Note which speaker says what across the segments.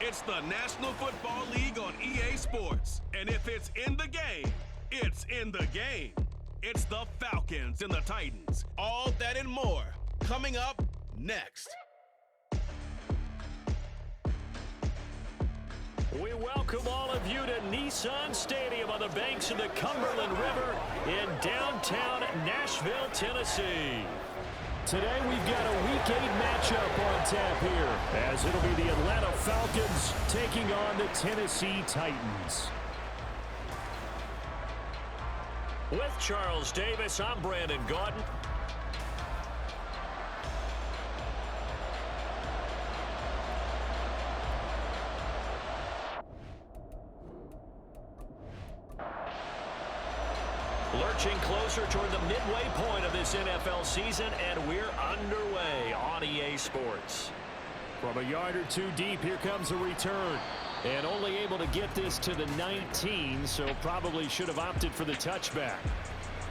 Speaker 1: It's the National Football League on EA Sports. And if it's in the game, it's in the game. It's the Falcons and the Titans. All that and more coming up next.
Speaker 2: We welcome all of you to Nissan Stadium on the banks of the Cumberland River in downtown Nashville, Tennessee. Today we've got a Week 8 matchup on tap here, as it'll be the Atlanta Falcons taking on the Tennessee Titans. With Charles Davis, I'm Brandon Gaudin. Lurching closer toward the midway point of this NFL season, and we're underway on EA Sports. From a yard or two deep, here comes a return. And only able to get this to the 19, so probably should have opted for the touchback.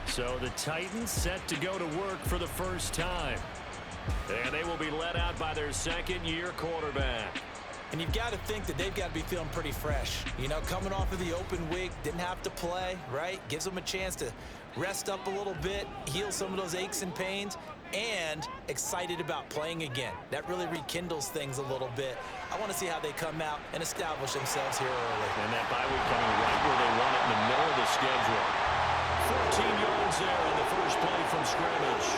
Speaker 2: So the Titans set to go to work for the first time. And they will be led out by their second-year quarterback.
Speaker 3: And you've got to think that they've got to be feeling pretty fresh. You know, coming off of the open week, didn't have to play, right? Gives them a chance to rest up a little bit, heal some of those aches and pains, and excited about playing again. That really rekindles things a little bit. I want to see how they come out and establish themselves here early.
Speaker 2: And that bye week coming right where they want it in the middle of the schedule. 14 yards there in the first play from scrimmage.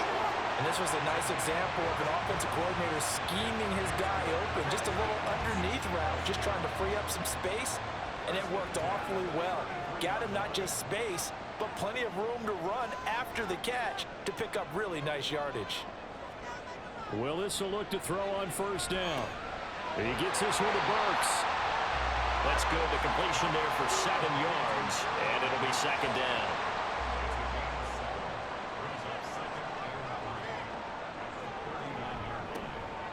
Speaker 3: And this was a nice example of an offensive coordinator scheming his guy open. Just a little underneath route, just trying to free up some space, and it worked awfully well. Got him not just space, but plenty of room to run after the catch to pick up really nice yardage.
Speaker 2: Willis will look to throw on first down. He gets this one to Burks. That's good. The completion there for 7 yards, and it'll be second down.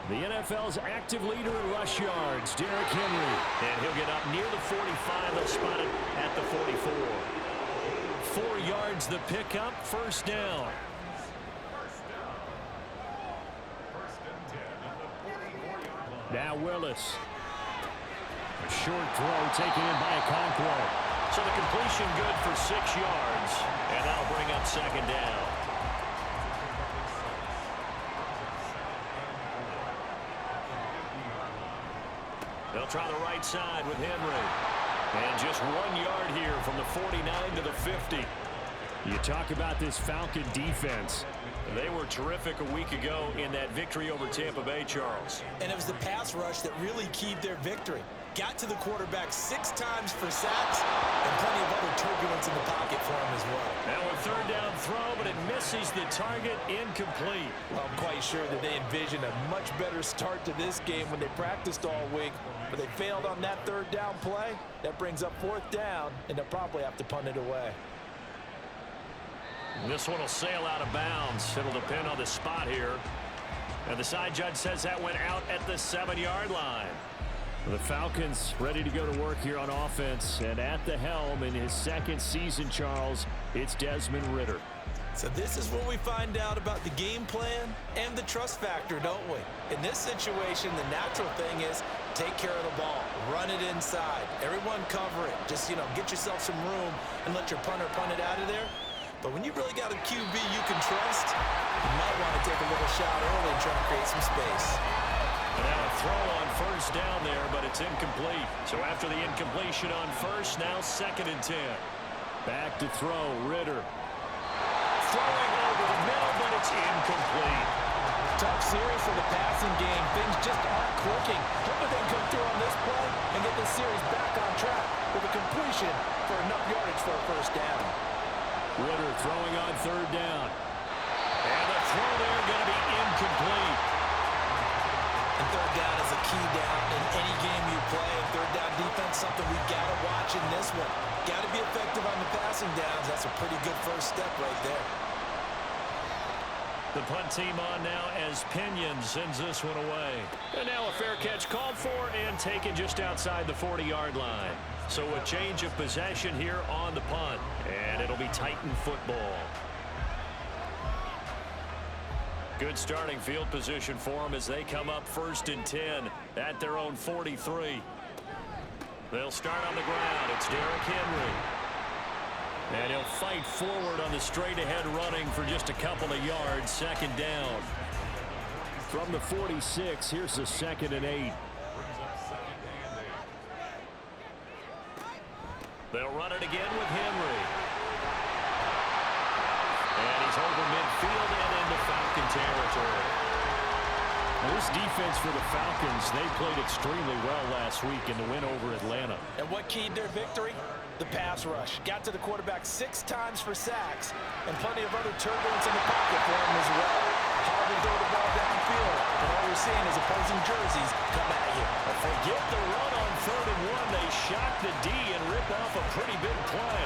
Speaker 2: The NFL's active leader in rush yards, Derrick Henry. And he'll get up near the 45. They'll spot it at the 44. 4 yards the pickup, first down. Now Willis. A short throw taken in by Okonkwo. So the completion good for 6 yards. And that'll bring up second down. They'll try the right side with Henry. And just 1 yard here from the 49 to the 50. You talk about this Falcon defense. They were terrific a week ago in that victory over Tampa Bay, Charles.
Speaker 3: And it was the pass rush that really keyed their victory. Got to the quarterback 6 times for sacks and plenty of other turbulence in the pocket for him as well.
Speaker 2: Now a third down throw, but it misses the target, incomplete.
Speaker 3: Well, I'm quite sure that they envisioned a much better start to this game when they practiced all week, but they failed on that third down play. That brings up fourth down, and they'll probably have to punt it away.
Speaker 2: This one will sail out of bounds. It'll depend on the spot here. And the side judge says that went out at the 7-yard line. The Falcons ready to go to work here on offense, and at the helm in his second season, Charles, it's Desmond Ridder.
Speaker 3: So this is what we find out about the game plan and the trust factor, don't we? In this situation, the natural thing is take care of the ball, run it inside, everyone cover it. Just, get yourself some room and let your punter punt it out of there. But when you really got a QB you can trust, you might want to take a little shot early and try to create some space.
Speaker 2: And now a throw on first down there, but it's incomplete. So after the incompletion on first, now 2nd and 10. Back to throw, Ridder. Throwing over the middle, but it's incomplete.
Speaker 3: Tough series for the passing game. Things just aren't clicking. Hoping they can come through on this play and get this series back on track with a completion for enough yardage for a first down.
Speaker 2: Ridder throwing on third down. And the throw there going to be incomplete.
Speaker 3: And third down is a key down in any game you play. And third down defense, something we got to watch in this one. Got to be effective on the passing downs. That's a pretty good first step right there.
Speaker 2: The punt team on now as Pinion sends this one away. And now a fair catch called for and taken just outside the 40-yard line. So a change of possession here on the punt. And it'll be Titan football. Good starting field position for them as they come up 1st and 10 at their own 43. They'll start on the ground. It's Derrick Henry. And he'll fight forward on the straight-ahead running for just a couple of yards. Second down. From the 46, here's the 2nd and 8. They'll run it again with Henry. And he's over midfield and into Falcon territory. Well, this defense for the Falcons, they played extremely well last week in the win over Atlanta.
Speaker 3: And what keyed their victory? The pass rush. Got to the quarterback 6 times for sacks, and plenty of other turbulence in the pocket for him as well. Hard to throw the ball downfield, and all you're seeing is opposing jerseys come at you.
Speaker 2: Forget the run on 3rd and 1. They shock the D and rip off a pretty big play.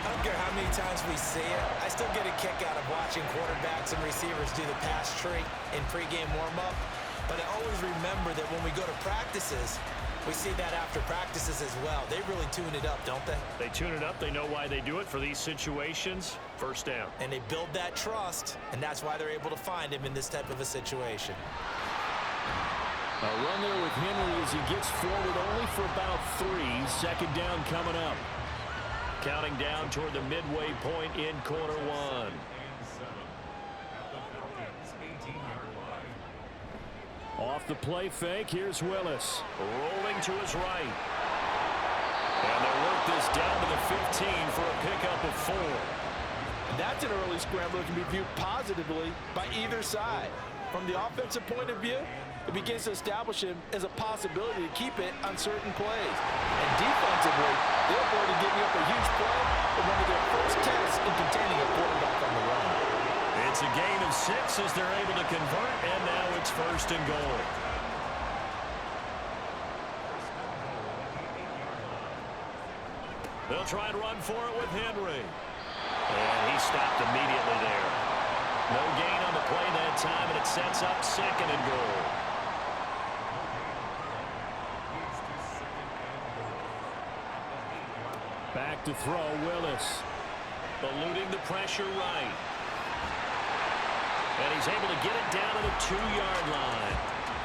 Speaker 3: I don't care how many times we see it. I still get a kick out of watching quarterbacks and receivers do the pass tree in pregame warm-up. But I always remember that when we go to practices, we see that after practices as well. They really tune it up, don't they?
Speaker 2: They tune it up. They know why they do it for these situations. First down.
Speaker 3: And they build that trust, and that's why they're able to find him in this type of a situation.
Speaker 2: A run there with Henry as he gets forward only for about 3. Second down coming up. Counting down toward the midway point in quarter 1. Off the play fake, here's Willis. Rolling to his right. And they'll work this down to the 15 for a pickup of 4.
Speaker 4: And that's an early scramble that can be viewed positively by either side. From the offensive point of view, it begins to establish him as a possibility to keep it on certain plays. And defensively, they're avoid giving up a huge play in one of their first tests in containing a quarterback on the run.
Speaker 2: It's a gain of 6 as they're able to convert, and now it's 1st and goal. They'll try and run for it with Henry. And he stopped immediately there. No gain on the play that time, and it sets up 2nd and goal. Back to throw, Willis. Eluding the pressure right. And he's able to get it down to the 2-yard line.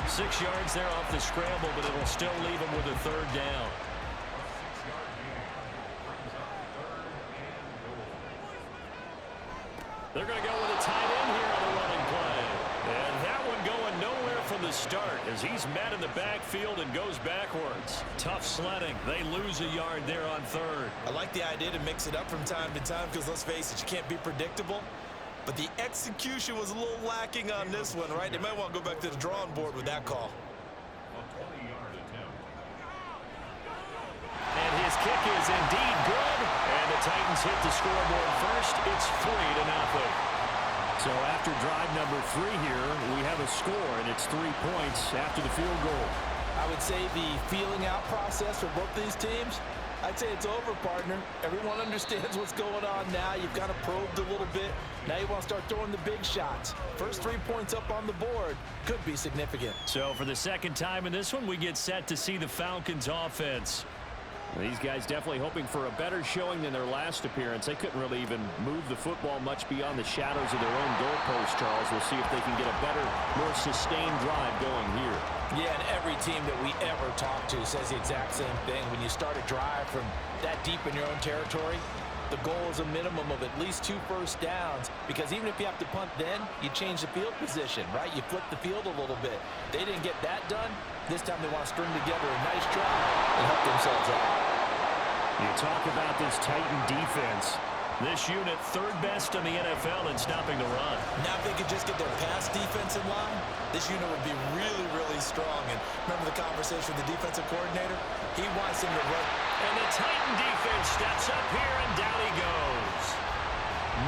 Speaker 2: 6 yards there off the scramble, but it'll still leave him with a 3rd down. They're going to go with a tight end here on the running play. And that one going nowhere from the start as he's met in the backfield and goes backwards. Tough sledding. They lose a yard there on 3rd.
Speaker 3: I like the idea to mix it up from time to time because, let's face it, you can't be predictable. But the execution was a little lacking on this one, right? They might want to go back to the drawing board with that call.
Speaker 2: And his kick is indeed good. And the Titans hit the scoreboard first. It's 3-0. So after drive number 3 here, we have a score, and it's 3 points after the field goal.
Speaker 4: I would say the feeling out process for both these teams, I'd say it's over, partner. Everyone understands what's going on now. You've kind of probed a little bit. Now you want to start throwing the big shots. First 3 points up on the board could be significant.
Speaker 2: So for the 2nd time in this one, we get set to see the Falcons offense. These guys definitely hoping for a better showing than their last appearance. They couldn't really even move the football much beyond the shadows of their own goalpost, Charles. We'll see if they can get a better, more sustained drive going here.
Speaker 3: Yeah, and every team that we ever talk to says the exact same thing. When you start a drive from that deep in your own territory, the goal is a minimum of at least 2 first downs, because even if you have to punt then, you change the field position, right? You flip the field a little bit. They didn't get that done. This time they want to string together a nice drive and help themselves out.
Speaker 2: You talk about this Titan defense. This unit 3rd best in the NFL in stopping the run.
Speaker 3: Now if they could just get their pass defense in line, this unit would be really, really strong. And remember the conversation with the defensive coordinator? He wants them to run.
Speaker 2: And the Titan defense steps up here, and down he goes.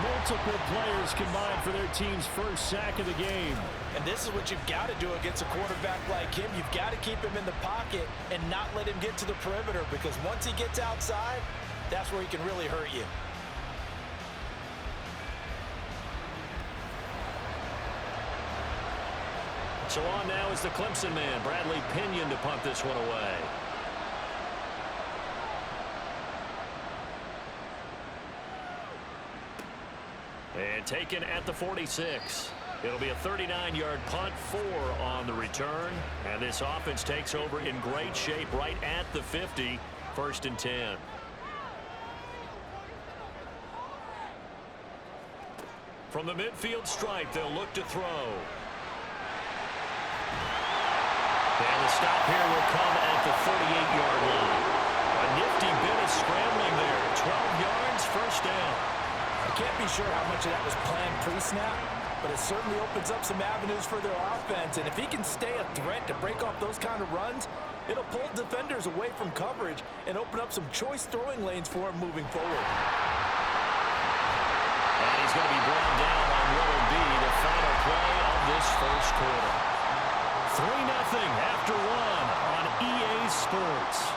Speaker 2: Multiple players combined for their team's first sack of the game.
Speaker 3: And this is what you've got to do against a quarterback like him. You've got to keep him in the pocket and not let him get to the perimeter, because once he gets outside, that's where he can really hurt you.
Speaker 2: So on now is the Clemson man, Bradley Pinion, to punt this one away. And taken at the 46. It'll be a 39-yard punt, 4 on the return. And this offense takes over in great shape right at the 50. First and 10. From the midfield stripe, they'll look to throw. And the stop here will come at the 38-yard line. A nifty bit of scrambling there. 12 yards, first down.
Speaker 3: I can't be sure how much of that was planned pre-snap, but it certainly opens up some avenues for their offense. And if he can stay a threat to break off those kind of runs, it'll pull defenders away from coverage and open up some choice throwing lanes for him moving forward.
Speaker 2: And he's going to be brought down on what will be the final play of this first quarter. 3-0 after one on EA Sports.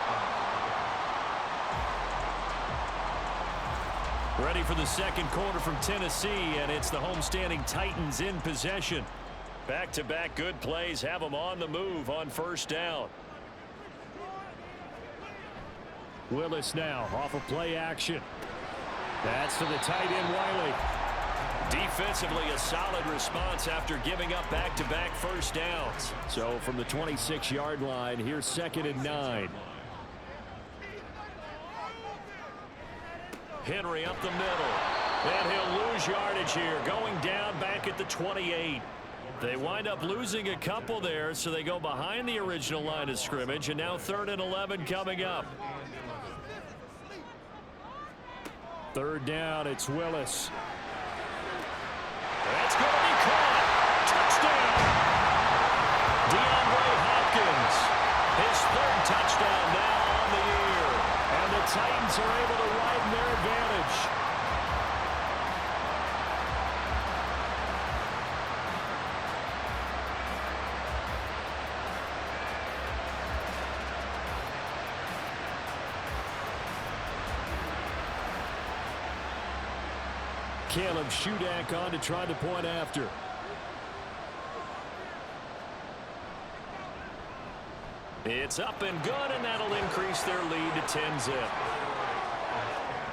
Speaker 2: Ready for the second quarter from Tennessee, and it's the homestanding Titans in possession. Back-to-back good plays have them on the move on first down. Willis now off of play action. That's to the tight end, Wiley. Defensively, a solid response after giving up back-to-back first downs. So from the 26-yard line, here's 2nd and 9. Henry up the middle. And he'll lose yardage here, going down back at the 28. They wind up losing a couple there, so they go behind the original line of scrimmage, and now 3rd and 11 coming up. 3rd down, it's Willis. That's going to be caught. Touchdown. DeAndre Hopkins. His 3rd touchdown now on the year. And the Titans are able to widen their advantage. Caleb Shudak on to try the point after. It's up and good, and that'll increase their lead to 10-zip.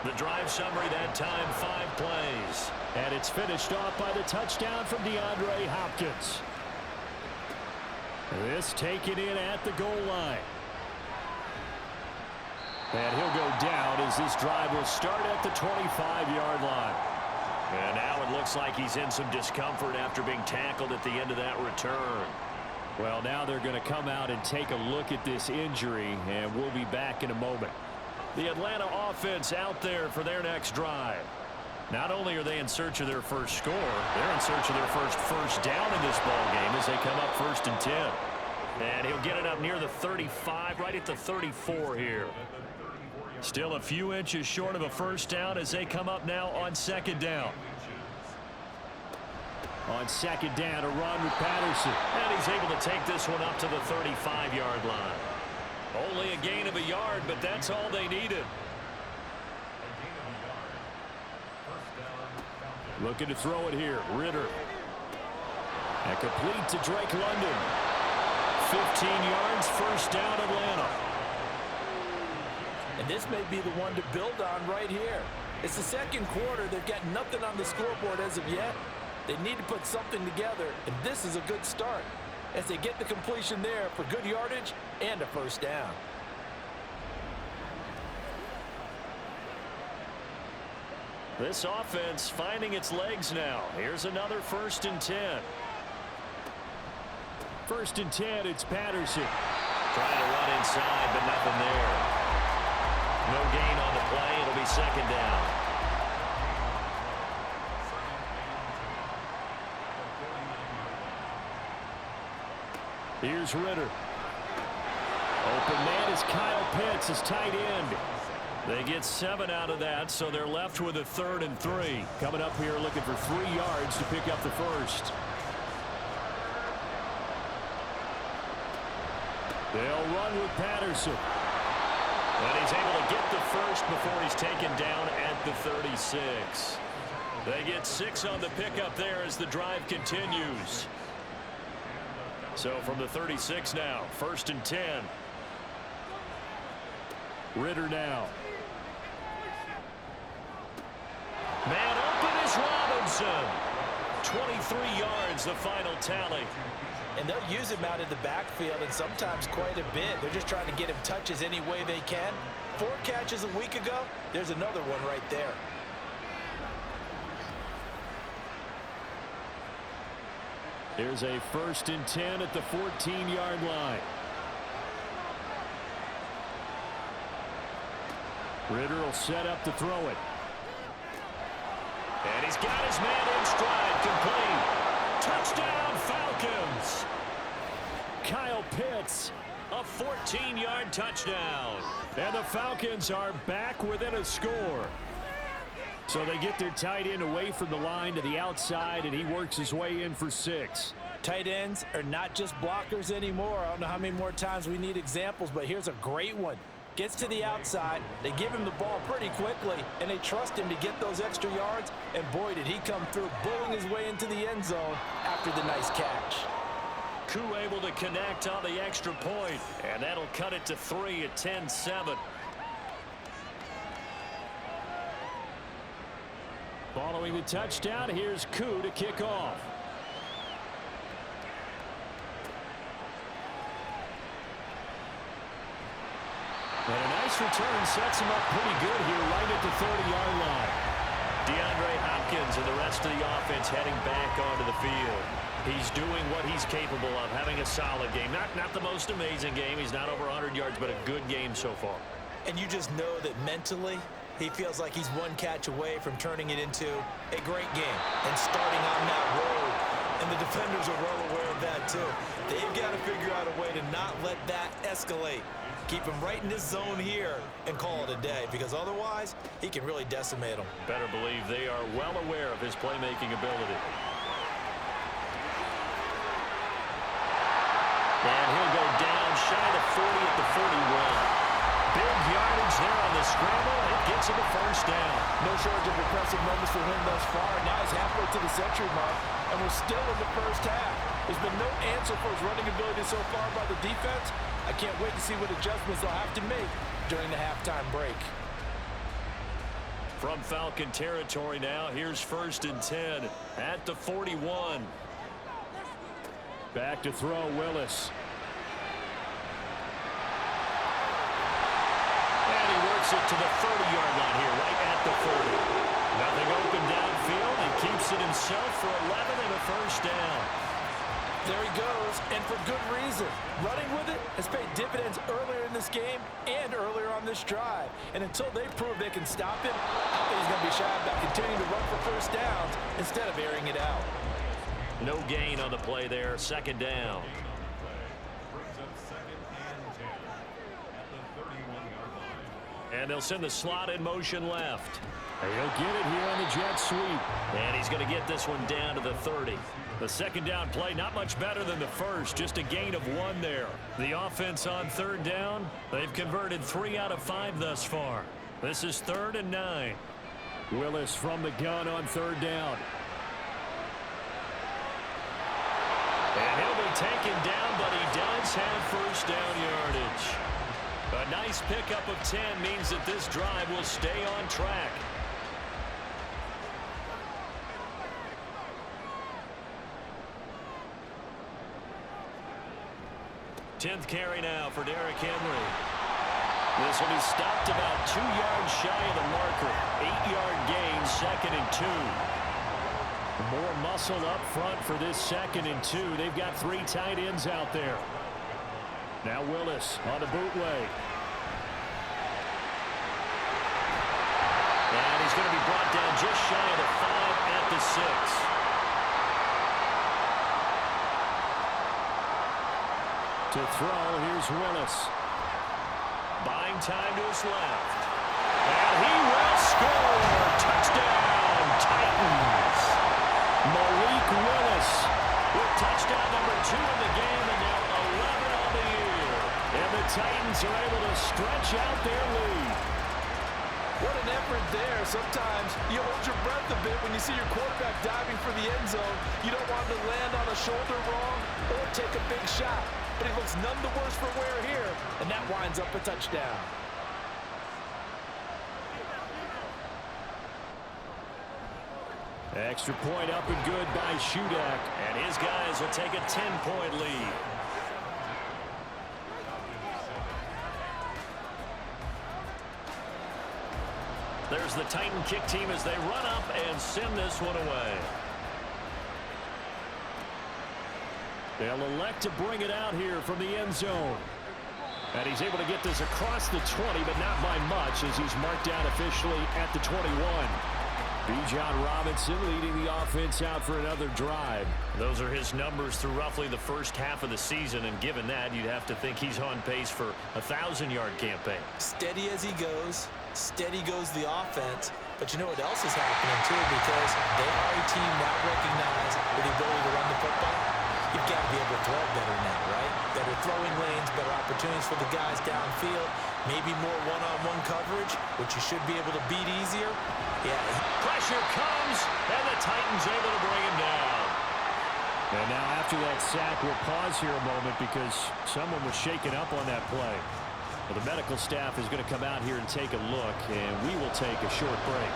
Speaker 2: The drive summary that time, 5 plays. And it's finished off by the touchdown from DeAndre Hopkins. This taken in at the goal line. And he'll go down as this drive will start at the 25-yard line. And now it looks like he's in some discomfort after being tackled at the end of that return. Well, now they're going to come out and take a look at this injury, and we'll be back in a moment. The Atlanta offense out there for their next drive. Not only are they in search of their first score, they're in search of their first down in this ball game as they come up 1st and 10. And he'll get it up near the 35, right at the 34 here. Still a few inches short of a first down as they come up now on 2nd down. On 2nd down, a run with Patterson. And he's able to take this one up to the 35-yard line. Only a gain of a yard, but that's all they needed. Looking to throw it here. Ritter. And complete to Drake London. 15 yards, first down, Atlanta.
Speaker 3: And this may be the one to build on right here. It's the second quarter. They've got nothing on the scoreboard as of yet. They need to put something together, and this is a good start as they get the completion there for good yardage and a first down.
Speaker 2: This offense finding its legs now. Here's another 1st and 10. 1st and 10, it's Patterson. Trying to run inside, but nothing there. No gain on the play. It'll be 2nd down. Here's Ritter. Open man is Kyle Pitts, his tight end. They get 7 out of that, so they're left with a 3rd and 3. Coming up here looking for 3 yards to pick up the first. They'll run with Patterson. And he's able to get the first before he's taken down at the 36. They get 6 on the pickup there as the drive continues. So from the 36 now, 1st and 10. Ritter now. Man open is Robinson. 23 yards, the final tally.
Speaker 3: And they'll use him out in the backfield, and sometimes quite a bit. They're just trying to get him touches any way they can. 4 catches a week ago, there's another one right there.
Speaker 2: Here's a 1st and 10 at the 14-yard line. Ritter will set up to throw it. And he's got his man in stride, complete. Touchdown, Falcons. Kyle Pitts, a 14-yard touchdown. And the Falcons are back within a score. So they get their tight end away from the line to the outside, and he works his way in for 6.
Speaker 3: Tight ends are not just blockers anymore. I don't know how many more times we need examples, but here's a great one. Gets to the outside, they give him the ball pretty quickly, and they trust him to get those extra yards, and boy, did he come through, bulling his way into the end zone after the nice catch.
Speaker 2: Koo able to connect on the extra point, and that'll cut it to 3 at 10-7. Following the touchdown, here's Koo to kick off. And a nice return sets him up pretty good here right at the 30-yard line. DeAndre Hopkins and the rest of the offense heading back onto the field. He's doing what he's capable of, having a solid game. Not the most amazing game. He's not over 100 yards, but a good game so far.
Speaker 3: And you just know that mentally, he feels like he's one catch away from turning it into a great game and starting on that road. And the defenders are well aware of that, too. They've got to figure out a way to not let that escalate. Keep him right in this zone here and call it a day, because otherwise he can really decimate them.
Speaker 2: Better believe they are well aware of his playmaking ability. And he'll go down shy of 40 at the 41. Big yardage there on the scramble. It gets him a 1st down.
Speaker 4: No shortage of impressive moments for him thus far. Now he's halfway to the century mark, and we're still in the 1st half. There's been no answer for his running ability so far by the defense. I can't wait to see what adjustments they'll have to make during the halftime break.
Speaker 2: From Falcon territory now, here's 1st and 10 at the 41. Back to throw, Willis. And he works it to the 30-yard line here, right at the 40. Nothing open downfield. He keeps it himself for 11 and a 1st down.
Speaker 3: There he goes, and for good reason. Running with it has paid dividends earlier in this game and earlier on this drive. And until they prove they can stop him, I think he's going to be shy about continuing to run for 1st downs instead of airing it out.
Speaker 2: No gain on the play there, 2nd down. And they'll send the slot in motion left. And he'll get it here on the jet sweep. And he's going to get this one down to the 30. The 2nd down play, not much better than the first, just a gain of 1 there. The offense on 3rd down, they've converted 3 out of 5 thus far. This is 3rd and 9. Willis from the gun on 3rd down. And he'll be taken down, but he does have 1st down yardage. A nice pickup of 10 means that this drive will stay on track. 10th carry now for Derrick Henry. This will be stopped about 2 yards shy of the marker. 8-yard gain, 2nd and 2. More muscle up front for this 2nd and 2. They've got 3 tight ends out there. Now Willis on the bootleg. And he's going to be brought down just shy of the 5 at the 6. To throw, here's Willis. Buying time to his left. And he will score. Touchdown, Titans. Malik Willis with touchdown number 2 in the game, and now 11 on the year. And the Titans are able to stretch out their lead.
Speaker 4: What an effort there. Sometimes you hold your breath a bit when you see your quarterback diving for the end zone. You don't want him to land on a shoulder wrong or take a big shot. But he looks none the worse for wear here, and that winds up a touchdown.
Speaker 2: Extra point up and good by Shudak.
Speaker 3: And his guys will take a 10-point lead.
Speaker 2: There's the Titan kick team as they run up and send this one away. They'll elect to bring it out here from the end zone. And he's able to get this across the 20, but not by much as he's marked down officially at the 21. Bijan Robinson leading the offense out for another drive.
Speaker 3: Those are his numbers through roughly the first half of the season, and given that, you'd have to think he's on pace for a 1,000-yard campaign. Steady as he goes, steady goes the offense, but you know what else is happening too, because they are a team now recognized with the ability to run the football. You've got to be able to throw it better now, right? Better throwing lanes, better opportunities for the guys downfield, maybe more one-on-one coverage, which you should be able to beat easier. Yeah.
Speaker 2: Pressure comes, and the Titans able to bring him down. And now after that sack, we'll pause here a moment because someone was shaken up on that play. Well, the medical staff is going to come out here and take a look, and we will take a short break.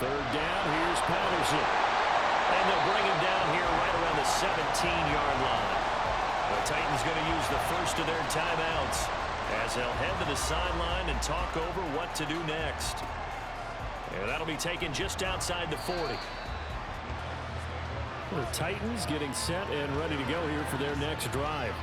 Speaker 2: Third down, here's Patterson. And they'll bring him down here right around the 17-yard line. The Titans going to use the first of their timeouts as they'll head to the sideline and talk over what to do next. And that'll be taken just outside the 40. The Titans getting set and ready to go here for their next drive.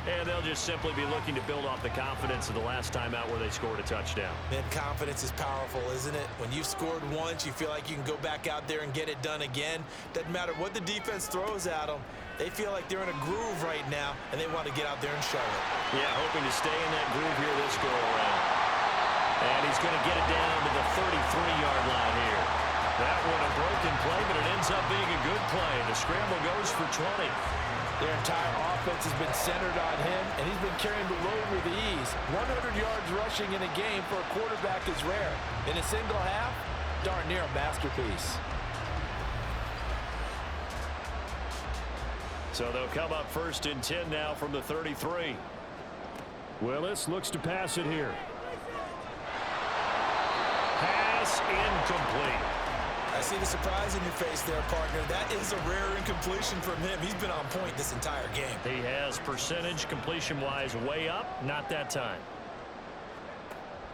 Speaker 3: And they'll just simply be looking to build off the confidence of the last time out where they scored a touchdown. Man, confidence is powerful, isn't it? When you've scored once, you feel like you can go back out there and get it done again. Doesn't matter what the defense throws at them. They feel like they're in a groove right now, and they want to get out there and show it. Yeah, hoping to stay in that groove here this go-around. And he's going to get it down to the 33-yard line here. That one a broken play, but it ends up being a good play. The scramble goes for 20.
Speaker 4: Their entire offense has been centered on him, and he's been carrying the load with ease. 100 yards rushing in a game for a quarterback is rare. In a single half, darn near a masterpiece.
Speaker 2: So they'll come up first and 10 now from the 33. Willis looks to pass it here. Pass incomplete.
Speaker 3: I see the surprise in your face there, partner. That is a rare incompletion from him. He's been on point this entire game.
Speaker 2: He has percentage completion-wise way up. Not that time.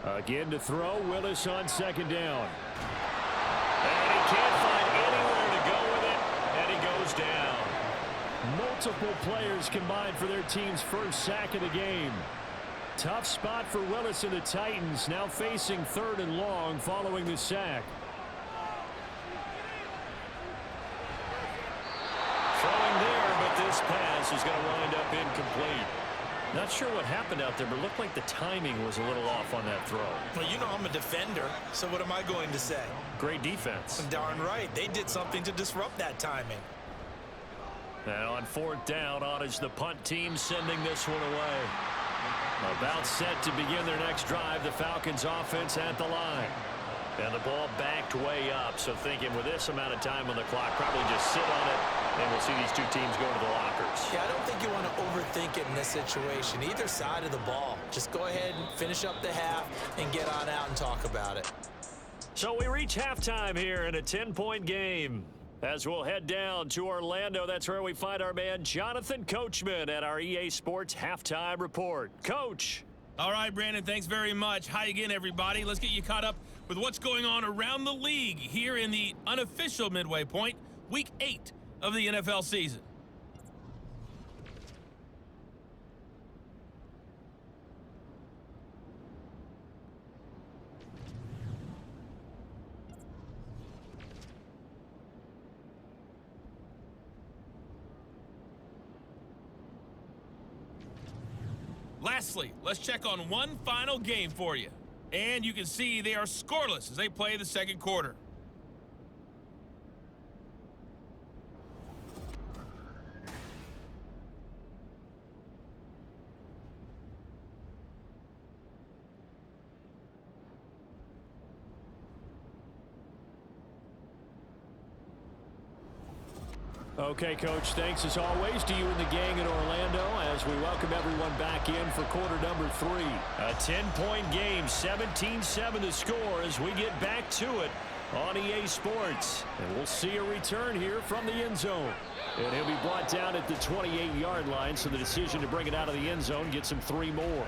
Speaker 2: Again to throw. Willis on second down. And he can't find anywhere to go with it. And he goes down. Multiple players combined for their team's first sack of the game. Tough spot for Willis and the Titans, now facing third and long following the sack. Throwing there, but this pass is going to wind up incomplete. Not sure what happened out there, but it looked like the timing was a little off on that throw.
Speaker 3: Well, you know I'm a defender, so what am I going to say?
Speaker 2: Great defense.
Speaker 3: Darn right. They did something to disrupt that timing.
Speaker 2: Now on fourth down, on is the punt team sending this one away. About set to begin their next drive, the Falcons offense at the line. And the ball backed way up, so thinking with this amount of time on the clock, probably just sit on it, and we'll see these two teams go to the lockers.
Speaker 3: Yeah, I don't think you want to overthink it in this situation. Either side of the ball. Just go ahead and finish up the half and get on out and talk about it.
Speaker 2: So we reach halftime here in a 10-point game. As we'll head down to Orlando, that's where we find our man Jonathan Coachman at our EA Sports Halftime Report. Coach.
Speaker 1: All right, Brandon, thanks very much. Hi again, everybody. Let's get you caught up with what's going on around the league here in the unofficial midway point, Week 8 of the NFL season. Lastly, let's check on one final game for you. And you can see they are scoreless as they play the second quarter.
Speaker 2: Okay, Coach, thanks as always to you and the gang in Orlando as we welcome everyone back in for quarter number 3. A 10-point game, 17-7 the score as we get back to it on EA Sports. And we'll see a return here from the end zone. And he'll be brought down at the 28-yard line, so the decision to bring it out of the end zone gets him 3 more.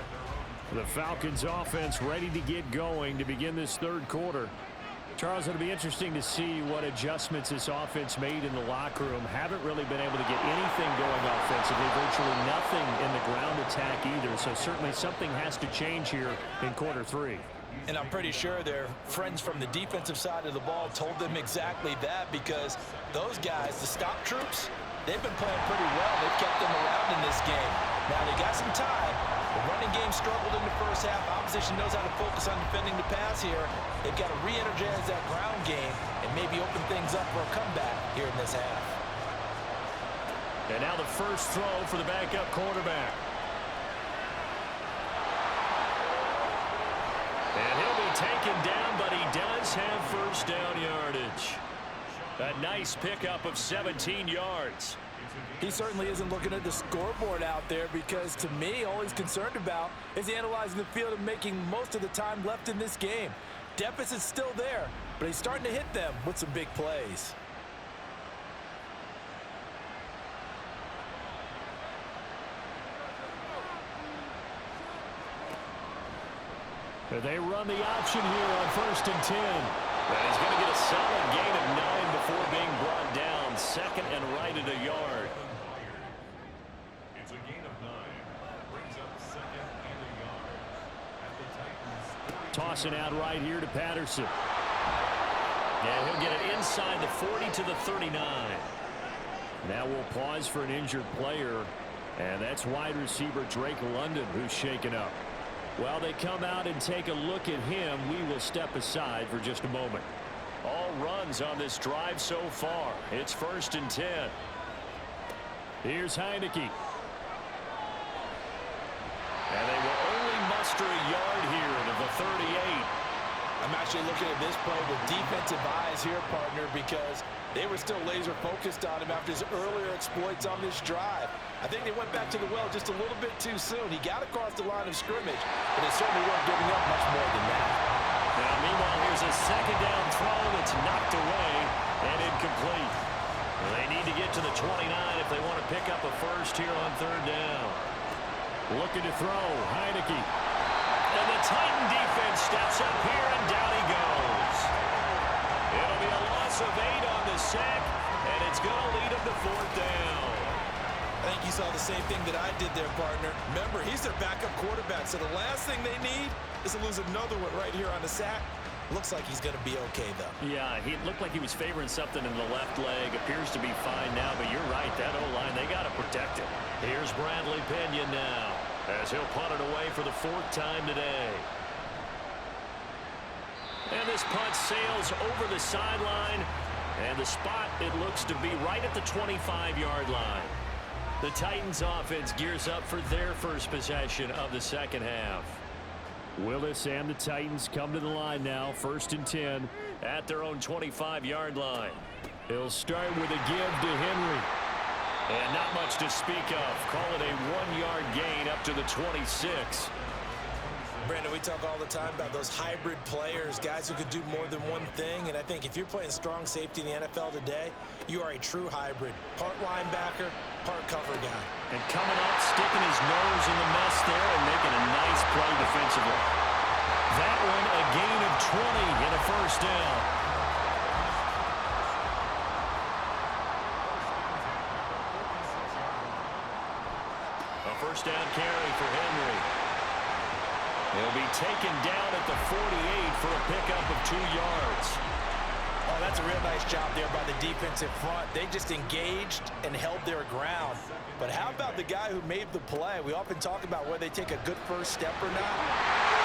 Speaker 2: The Falcons offense ready to get going to begin this third quarter. Charles, it'll be interesting to see what adjustments this offense made in the locker room. Haven't really been able to get anything going offensively, virtually nothing in the ground attack either. So certainly something has to change here in quarter 3.
Speaker 3: And I'm pretty sure their friends from the defensive side of the ball told them exactly that, because those guys, the stop troops, they've been playing pretty well. They've kept them around in this game. Now they got some time. The running game struggled in the first half. Opposition knows how to focus on defending the pass here. They've got to re-energize that ground game and maybe open things up for a comeback here in this half.
Speaker 2: And now the first throw for the backup quarterback. And he'll be taken down, but he does have first down yardage. A nice pickup of 17 yards.
Speaker 4: He certainly isn't looking at the scoreboard out there, because to me, all he's concerned about is analyzing the field and making most of the time left in this game. Deficit's still there, but he's starting to hit them with some big plays.
Speaker 2: They run the option here on 1st and 10. And he's going to get a solid gain of 9 before being brought down. 2nd and right at a yard.
Speaker 5: It's a gain of 9. Brings up 2nd and a yard at the Titans.
Speaker 2: Tossing out right here to Patterson. Yeah, he'll get it inside the 40 to the 39. Now we'll pause for an injured player. And that's wide receiver Drake London, who's shaken up. While they come out and take a look at him, we will step aside for just a moment. All runs on this drive so far. It's 1st and 10. Here's Heineke. And they will only muster a yard here to the 38.
Speaker 4: I'm actually looking at this play with defensive eyes here, partner, because they were still laser focused on him after his earlier exploits on this drive. I think they went back to the well just a little bit too soon. He got across the line of scrimmage, but they certainly weren't giving up much more than that.
Speaker 2: Now, meanwhile, here's a 2nd down throw that's knocked away and incomplete. They need to get to the 29 if they want to pick up a first here on 3rd down. Looking to throw, Heineke. And the Titan defense steps up here, and down he goes. It'll be a loss of 8 on the sack, and it's going to lead him to 4th down.
Speaker 3: I think you saw the same thing that I did there, partner. Remember, he's their backup quarterback, so the last thing they need is to lose another one right here on the sack. Looks like he's going to be okay, though.
Speaker 2: Yeah, he looked like he was favoring something in the left leg. Appears to be fine now, but you're right. That O-line, they got to protect it. Here's Bradley Pinion now, as he'll punt it away for the 4th time today. And this punt sails over the sideline, and the spot, it looks to be right at the 25-yard line. The Titans offense gears up for their first possession of the 2nd half. Willis and the Titans come to the line now, 1st and 10 at their own 25-yard line. He'll start with a give to Henry. And not much to speak of. Call it a 1-yard gain up to the 26.
Speaker 3: Brandon, we talk all the time about those hybrid players, guys who could do more than one thing, and I think if you're playing strong safety in the NFL today, you are a true hybrid. Part linebacker, part cover guy.
Speaker 2: And coming up, sticking his nose in the mess there and making a nice play defensively. That one, a gain of 20 and a 1st down. A 1st down carry for Henry. He'll be taken down at the 48 for a pickup of 2 yards.
Speaker 3: Oh, that's a real nice job there by the defensive front. They just engaged and held their ground. But how about the guy who made the play? We often talk about whether they take a good first step or not.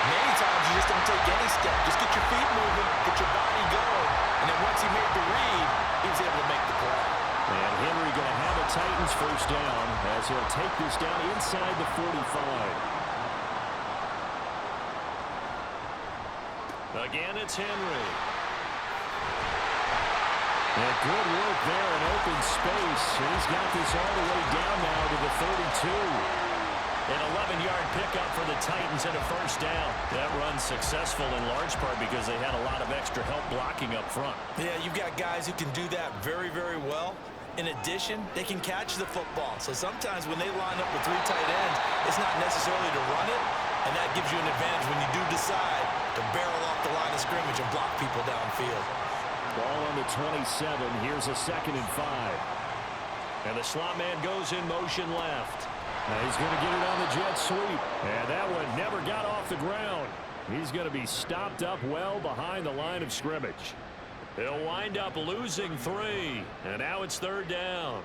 Speaker 3: Many times you just don't take any step. Just get your feet moving, get your body going. And then once he made the read, he was able to make the play.
Speaker 2: And Henry going to have a Titans 1st down as he'll take this down inside the 45. Again, it's Henry. And good work there, an open open space. He's got this all the way down now to the 32. An 11-yard pickup for the Titans and a first down. That run's successful in large part because they had a lot of extra help blocking up front.
Speaker 3: Yeah, you've got guys who can do that very, very well. In addition, they can catch the football. So sometimes when they line up with 3 tight ends, it's not necessarily to run it, and that gives you an advantage when you do decide to barrel off the line of scrimmage and block people downfield.
Speaker 2: Ball on the 27. Here's a 2nd and 5. And the slot man goes in motion left. Now he's going to get it on the jet sweep. And that one never got off the ground. He's going to be stopped up well behind the line of scrimmage. He'll wind up losing 3. And now it's 3rd down.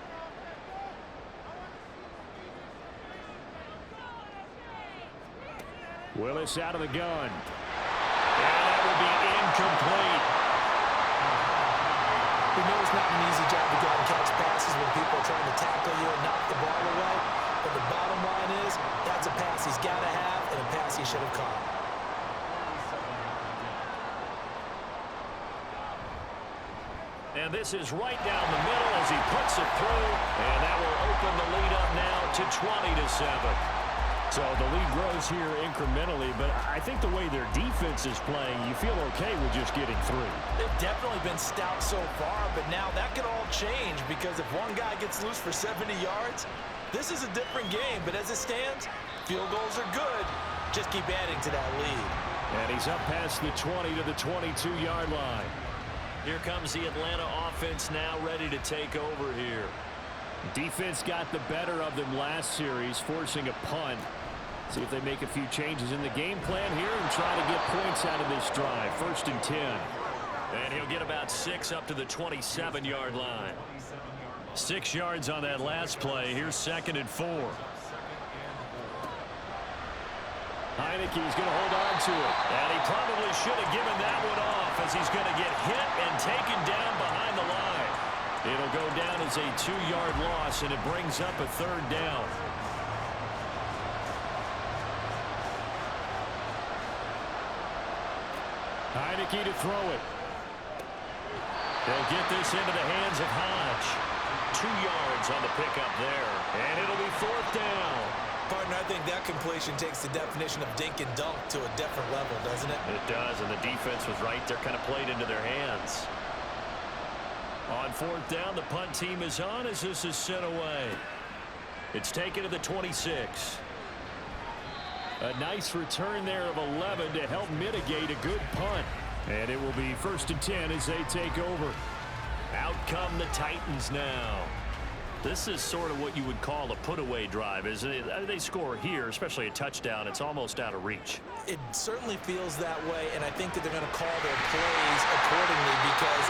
Speaker 2: Willis out of the gun. And that will be incomplete.
Speaker 3: We know it's not an easy job to go out and catch passes when people are trying to tackle you and knock the ball away. But the bottom line is, that's a pass he's got to have and a pass he should have caught.
Speaker 2: And this is right down the middle as he puts it through. And that will open the lead up now to 20-7. So the lead grows here incrementally, but I think the way their defense is playing, you feel okay with just getting 3.
Speaker 3: They've definitely been stout so far, but now that could all change because if one guy gets loose for 70 yards, this is a different game. But as it stands, field goals are good. Just keep adding to that lead.
Speaker 2: And he's up past the 20 to the 22-yard line. Here comes the Atlanta offense now ready to take over here. Defense got the better of them last series, forcing a punt. See if they make a few changes in the game plan here and try to get points out of this drive. 1st and 10. And he'll get about 6 up to the 27-yard line. 6 yards on that last play. Here's 2nd and 4. Heineke's going to hold on to it. And he probably should have given that one off as he's going to get hit and taken down behind the line. It'll go down as a 2-yard loss, and it brings up a 3rd down. Heineke to throw it. They'll get this into the hands of Hodge. 2 yards on the pickup there, and it'll be 4th down.
Speaker 3: Partner, I think that completion takes the definition of dink and dunk to a different level, doesn't it?
Speaker 2: It does, and the defense was right there, kind of played into their hands. On 4th down, the punt team is on as this is sent away. It's taken to the 26. A nice return there of 11 to help mitigate a good punt. And it will be 1st and 10 as they take over. Out come the Titans now. This is sort of what you would call a put-away drive, isn't it? They score here, especially a touchdown. It's almost out of reach.
Speaker 3: It certainly feels that way, and I think that they're going to call their plays accordingly because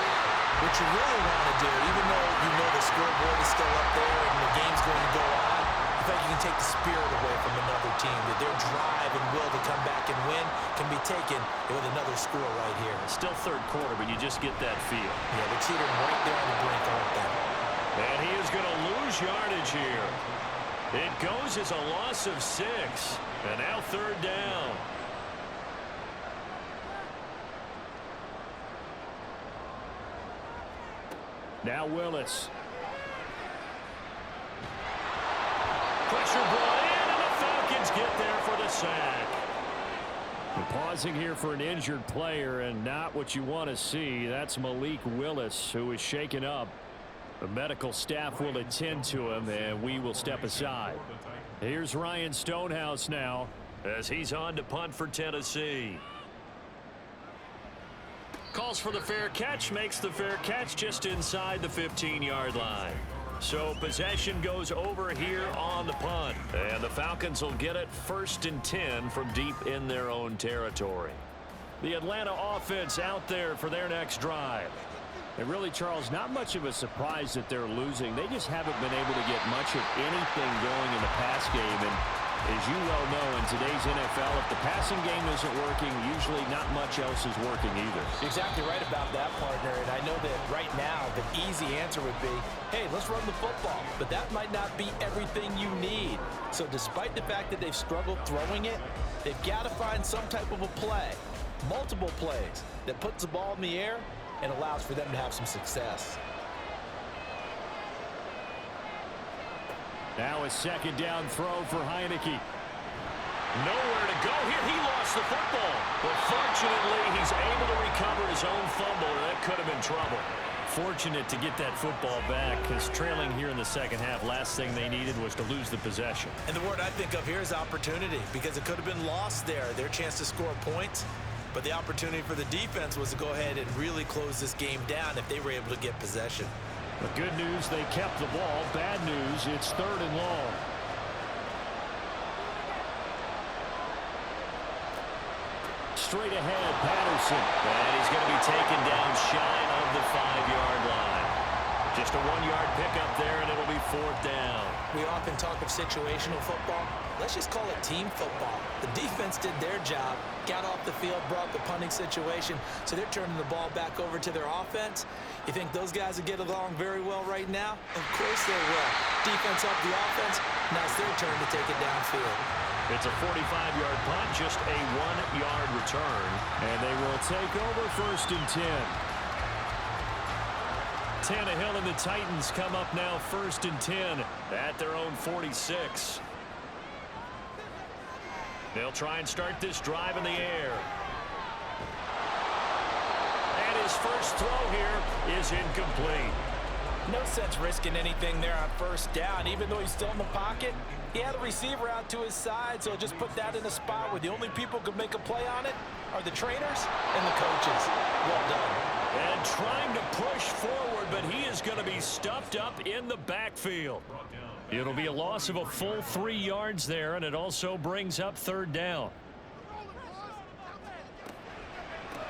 Speaker 3: what you really want to do, even though you know the scoreboard is still up there and the game's going to go on, I think you can take the spirit away from another team, that their drive and will to come back and win can be taken with another score right here.
Speaker 2: Still 3rd quarter, but you just get that feel.
Speaker 3: Yeah, they're teetering right there on the brink. I like that.
Speaker 2: And he is going to lose yardage here. It goes as a loss of 6. And now 3rd down. Now Willis. Pressure brought in, and the Falcons get there for the sack. We're pausing here for an injured player, and not what you want to see. That's Malik Willis, who is shaken up. The medical staff will attend to him, and we will step aside. Here's Ryan Stonehouse now as he's on to punt for Tennessee. Calls for the fair catch, makes the fair catch just inside the 15-yard line. So possession goes over here on the punt. And the Falcons will get it 1st and 10 from deep in their own territory. The Atlanta offense out there for their next drive. And really, Charles, not much of a surprise that they're losing. They just haven't been able to get much of anything going in the pass game. And as you well know, in today's NFL, if the passing game isn't working, usually not much else is working either.
Speaker 3: Exactly right about that, partner. And I know that right now the easy answer would be, hey, let's run the football. But that might not be everything you need. So despite the fact that they've struggled throwing it, they've got to find some type of a play, multiple plays, that puts the ball in the air and allows for them to have some success.
Speaker 2: Now a second down throw for Heineke. Nowhere to go here. He lost the football. But fortunately, he's able to recover his own fumble. That could have been trouble. Fortunate to get that football back, because trailing here in the second half, last thing they needed was to lose the possession.
Speaker 3: And the word I think of here is opportunity, because it could have been lost there. Their chance to score points. But the opportunity for the defense was to go ahead and really close this game down if they were able to get possession.
Speaker 2: The good news, they kept the ball. Bad news, it's 3rd and long. Straight ahead, Patterson. And he's going to be taken down shy of the 5-yard line. Just a 1-yard pickup there, and it'll be 4th down.
Speaker 3: We often talk of situational football. Let's just call it team football. The defense did their job, got off the field, brought the punting situation, so they're turning the ball back over to their offense. You think those guys will get along very well right now? Of course they will. Defense up the offense. Now it's their turn to take it downfield.
Speaker 2: It's a 45-yard punt, just a 1-yard return, and they will take over 1st and 10. Tannehill and the Titans come up now 1st and 10 at their own 46. They'll try and start this drive in the air. And his first throw here is incomplete.
Speaker 4: No sense risking anything there on 1st down. Even though he's still in the pocket, he had a receiver out to his side, so just put that in a spot where the only people who can make a play on it are the trainers and the coaches. Well done.
Speaker 2: And trying to push forward, but he is going to be stuffed up in the backfield. It'll be a loss of a full 3 yards there, and it also brings up 3rd down.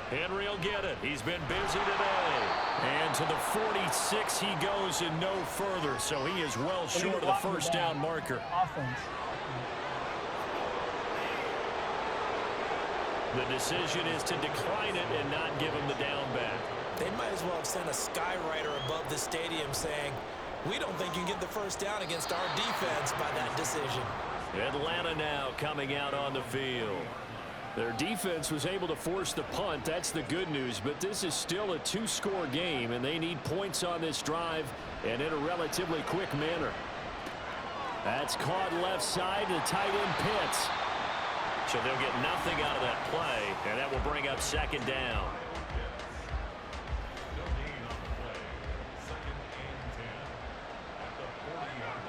Speaker 2: Henry will get it. He's been busy today. And to the 46 he goes and no further, so he is well short of the 1st down marker.
Speaker 6: Offense.
Speaker 2: The decision is to decline it and not give him the down back.
Speaker 3: They might as well have sent a skywriter above the stadium saying, we don't think you can get the 1st down against our defense by that decision.
Speaker 2: Atlanta now coming out on the field. Their defense was able to force the punt. That's the good news, but this is still a 2-score game, and they need points on this drive and in a relatively quick manner. That's caught left side to tight end Pitts. So they'll get nothing out of that play, and that will bring up 2nd down.
Speaker 5: No gain on the play. 2nd and 10 at the 40-yard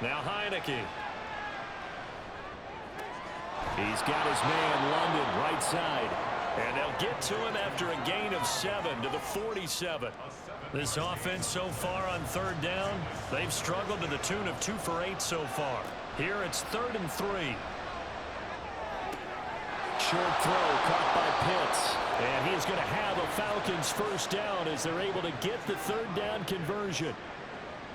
Speaker 5: line.
Speaker 2: Now Heineke. He's got his man London right side. And they'll get to him after a gain of 7 to the 47. This offense so far on 3rd down, they've struggled to the tune of 2 for 8 so far. Here it's 3rd and 3. Short throw caught by Pitts. And he is going to have a Falcons 1st down as they're able to get the 3rd down conversion.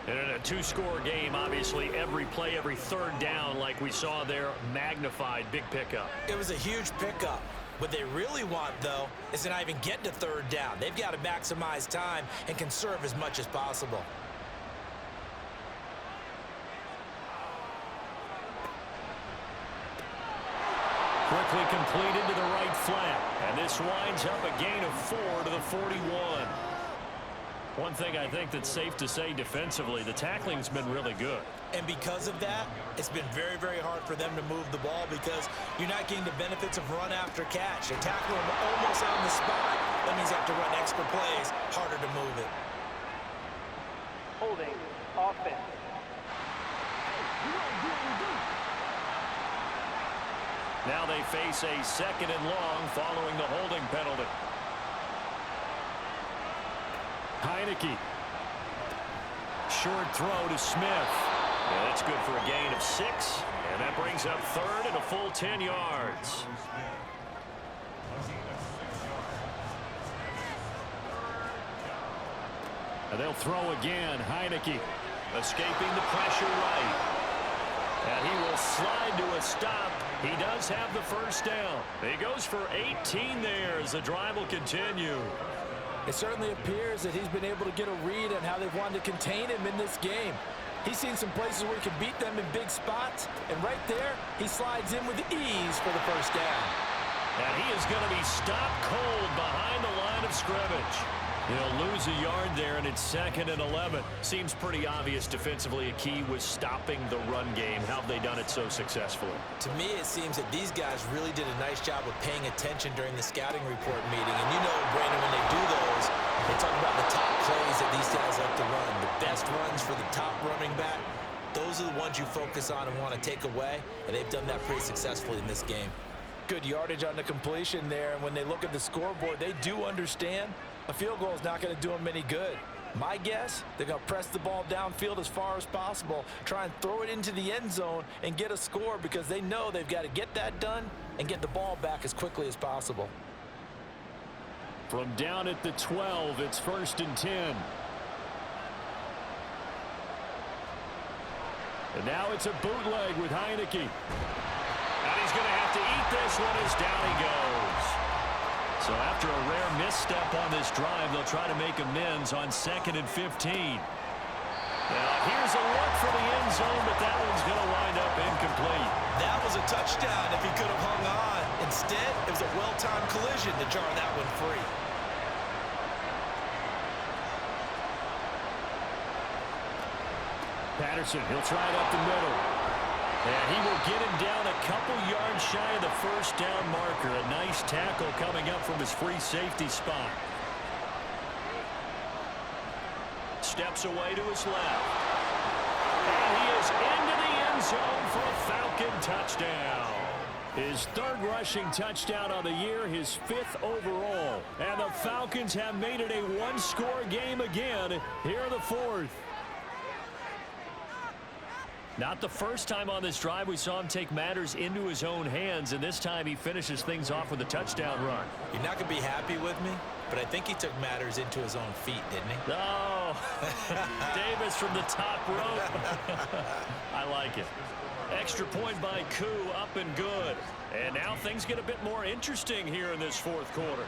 Speaker 2: And in a 2-score game, obviously every play, every 3rd down, like we saw there, magnified, big pickup.
Speaker 3: It was a huge pickup. What they really want, though, is to not even get to 3rd down. They've got to maximize time and conserve as much as possible.
Speaker 2: Quickly completed to the right flat. And this winds up a gain of 4 to the 41. One thing I think that's safe to say defensively, the tackling's been really good.
Speaker 3: And because of that, it's been very, very hard for them to move the ball because you're not getting the benefits of run after catch. They're tackling them almost on the spot. That means you have to run extra plays, harder to move it.
Speaker 6: Holding. Offense.
Speaker 2: Now they face a 2nd and long following the holding penalty. Heineke. Short throw to Smith. And that's good for a gain of 6. And that brings up 3rd and a full 10 yards. And they'll throw again. Heineke escaping the pressure right. And he will slide to a stop. He does have the 1st down. He goes for 18 there as the drive will continue.
Speaker 4: It certainly appears that he's been able to get a read on how they've wanted to contain him in this game. He's seen some places where he can beat them in big spots, and right there, he slides in with ease for the 1st down.
Speaker 2: And he is going to be stopped cold behind the line of scrimmage. He'll lose a yard there, and it's 2nd and 11. Seems pretty obvious defensively a key was stopping the run game. How have they done it so successfully?
Speaker 3: To me, it seems that these guys really did a nice job of paying attention during the scouting report meeting. And you know, Brandon, when they do those, they talk about the top plays that these guys like to run. The best runs for the top running back. Those are the ones you focus on and want to take away, and they've done that pretty successfully in this game.
Speaker 4: Good yardage on the completion there, and when they look at the scoreboard, they do understand a field goal is not going to do them any good. My guess, they're going to press the ball downfield as far as possible, try and throw it into the end zone and get a score because they know they've got to get that done and get the ball back as quickly as possible.
Speaker 2: From down at the 12, it's 1st and 10. And now it's a bootleg with Heineke. And he's going to have to eat this one as down he goes. So after a rare misstep on this drive, they'll try to make amends on 2nd and 15. Now here's a look for the end zone, but that one's going to wind up incomplete.
Speaker 3: That was a touchdown if he could have hung on. Instead, it was a well-timed collision to jar that one free.
Speaker 2: Patterson, he'll try it up the middle. And he will get him down a couple yards shy of the 1st down marker. A nice tackle coming up from his free safety spot. Steps away to his left. And he is into the end zone for a Falcon touchdown. His 3rd rushing touchdown on the year, his 5th overall. And the Falcons have made it a one-score game again here in the 4th. Not the first time on this drive we saw him take matters into his own hands, and this time he finishes things off with a touchdown run.
Speaker 3: You're not going to be happy with me, but I think he took matters into his own feet, didn't he?
Speaker 2: Oh, Davis from the top rope. I like it. Extra point by Koo, up and good. And now things get a bit more interesting here in this 4th quarter.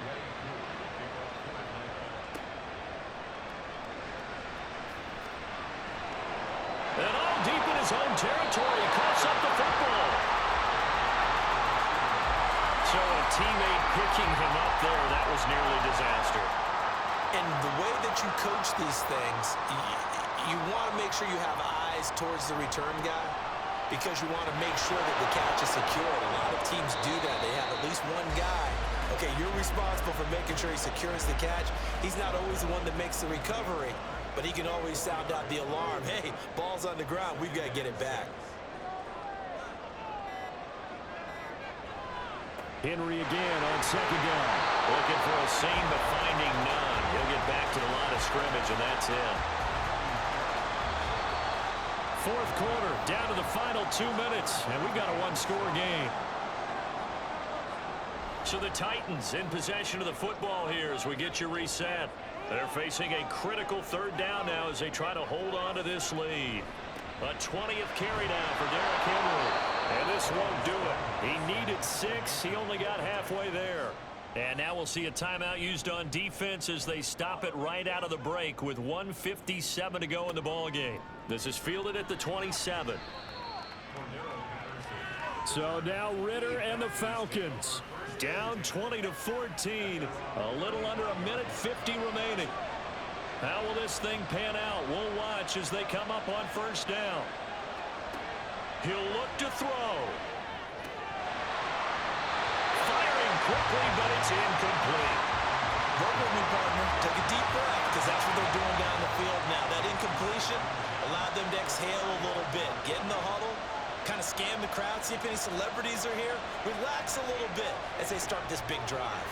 Speaker 2: And all deep in his own territory, he coughs up the football. So a teammate picking him up there, that was nearly disaster.
Speaker 3: And the way that you coach these things, you want to make sure you have eyes towards the return guy because you want to make sure that the catch is secured. A lot of teams do that. They have at least one guy. Okay, you're responsible for making sure he secures the catch. He's not always the one that makes the recovery, but he can always sound out the alarm. Hey, ball's on the ground. We've got to get it back.
Speaker 2: Henry again on 2nd down. Looking for a seam, but finding none. He'll get back to the line of scrimmage, and that's it. 4th quarter, down to the final 2 minutes, and we've got a one-score game. So the Titans in possession of the football here as we get you reset. They're facing a critical 3rd down now as they try to hold on to this lead. A 20th carry now for Derrick Henry. And this won't do it. He needed 6. He only got halfway there. And now we'll see a timeout used on defense as they stop it right out of the break with 1:57 to go in the ballgame. This is fielded at the 27. So now Ritter and the Falcons down 20-14. A little under a minute 50 remaining. How will this thing pan out? We'll watch as they come up on 1st down. He'll look to throw. Firing quickly, but it's incomplete.
Speaker 3: Work with me, partner. Take a deep breath because that's what they're doing down the field now. That incompletion allowed them to exhale a little bit. Get in the huddle, kind of scan the crowd, see if any celebrities are here. Relax a little bit as they start this big drive.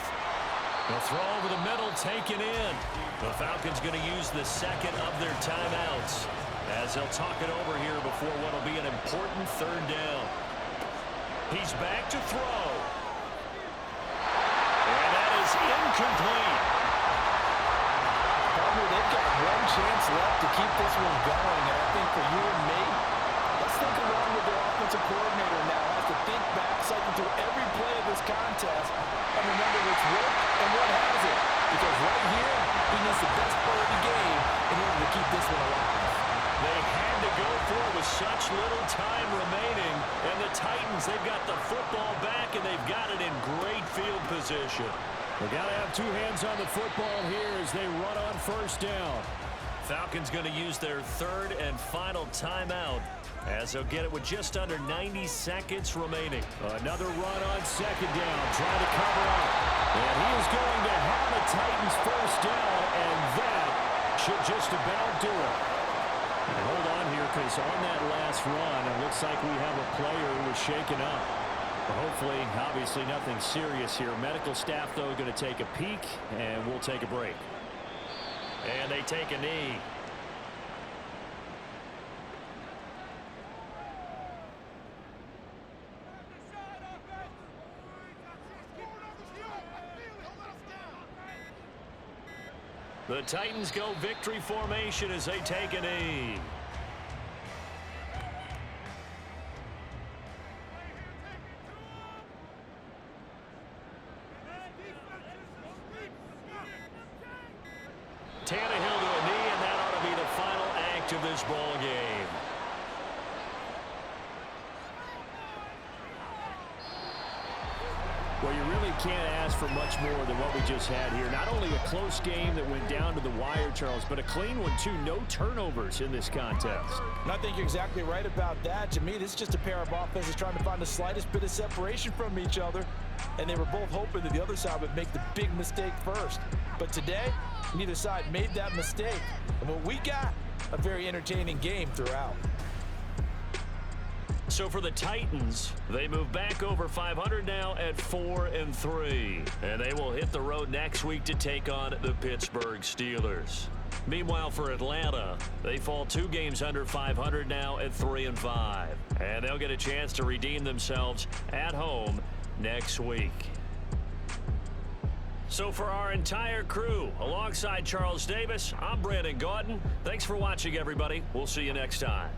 Speaker 2: The throw over the middle taken in. The Falcons going to use the 2nd of their timeouts as they'll talk it over here before what will be an important 3rd down. He's back to throw. And that is incomplete.
Speaker 4: Partner, they've got one chance left to keep this one going, and I think for you and me, let's think along with their offensive coordinator now. Has to think back, cycle through every play of this contest, and remember what's worked and what hasn't. Because right here, he needs the best play of the game in order to keep this one alive.
Speaker 2: They had to go for it with such little time remaining. And the Titans, they've got the football back, and they've got it in great field position. We got to have two hands on the football here as they run on first down. Falcons going to use their third and final timeout as they'll get it with just under 90 seconds remaining. Another run on second down, trying to cover up. And he is going to have the Titans first down, and that should just about do it. And hold on here, because on that last run, it looks like we have a player who was shaken up. But hopefully, obviously, nothing serious here. Medical staff, though, going to take a peek, and we'll take a break. And they take a knee. The Titans go victory formation as they take a knee. Tannehill to a knee, and that ought to be the final act of this ball game. Well, you really can't ask for much more than what we just had here. Not only a close game that went down to the wire, Charles, but a clean one, too. No turnovers in this contest.
Speaker 4: And I think you're exactly right about that. To me, this is just a pair of offenses trying to find the slightest bit of separation from each other. And they were both hoping that the other side would make the big mistake first. But today, neither side made that mistake. And what we got, a very entertaining game throughout.
Speaker 2: So for the Titans, they move back over 500 now at 4-3. And they will hit the road next week to take on the Pittsburgh Steelers. Meanwhile, for Atlanta, they fall 2 games under 500 now at 3-5. And they'll get a chance to redeem themselves at home next week. So for our entire crew, alongside Charles Davis, I'm Brandon Gaudin. Thanks for watching, everybody. We'll see you next time.